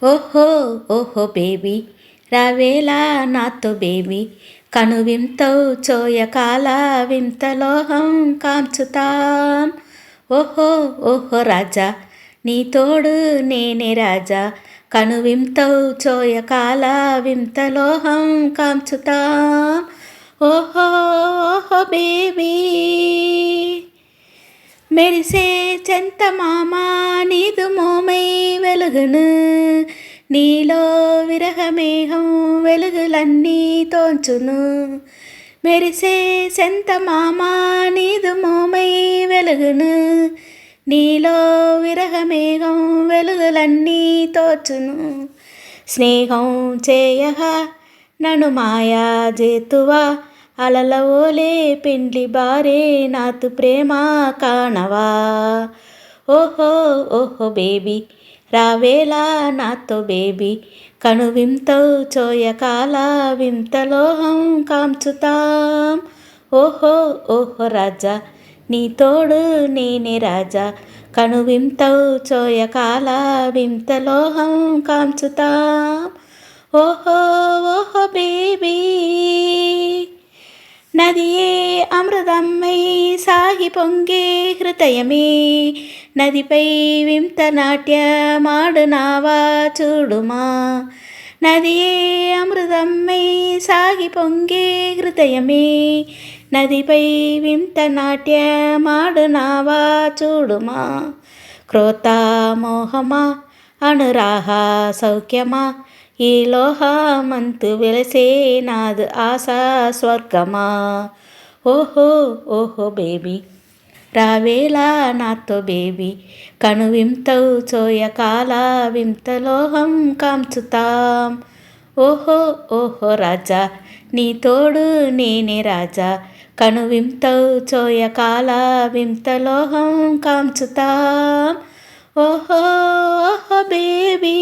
ఓహో ఓహో బేబీ రావేలా నాతో బేబీ కనువింతవు చోయకాల వింతలోహం కాంచుతాం. ఓహో ఓహో రాజా నీ తోడు నేనే రాజా కనువింతవు చోయకాల వింతలోహం కాంచుతాం. ఓహో ఓహో బేబీ మెరిసే చందమామ నీదు మోమై వెలుగును, నీలో విరహమేహం వెలుగులన్నీ తోంచును. మెరిసే చందమామ నీదు మోమై వెలుగును, నీలో విరహమేహం వెలుగులన్నీ తోచును. స్నేహం చేయగా నన్ను మాయా జేతువా, అలల ఓలే పిండ్లి బారే నాతు ప్రేమ కానవా. ఓహో ఓహో బేబీ రావేలా నాతో బేబీ కనువింతవు చోయకాల వింతలోహం కాంచుతాం. ఓహో ఓహో రాజా నీ తోడు నేనే రాజా కనువింతవు చోయకాల వింతలోహం కాంచుతాం. ఓహో ఓహో బేబీ నదియే అమృతమ్మై సాగి పొంగే హృదయమే, నదిపై వింత నాట్యమాడునావా చూడుమా. నదియే అమృతమ్మై సాగి పొంగే హృదయమే, నదిపై వింత నాట్యమాడునావా చూడుమా. క్రోత మోహమా అనురాహ సౌఖ్యమా, ఈ లోహమంతు వెలసే నాదు ఆశా స్వర్గమా. ఓహో ఓహో బేబీ రావేలా నాతో బేబీ కనువింతవు చోయకాల వింతలోహం కాంచుతాం. ఓహో ఓహో రాజా నీ తోడు నేనే రాజా కనువింతవు చోయకాల వింతలోహం కాంచుతాం. ఓహో ఓహో బేబీ.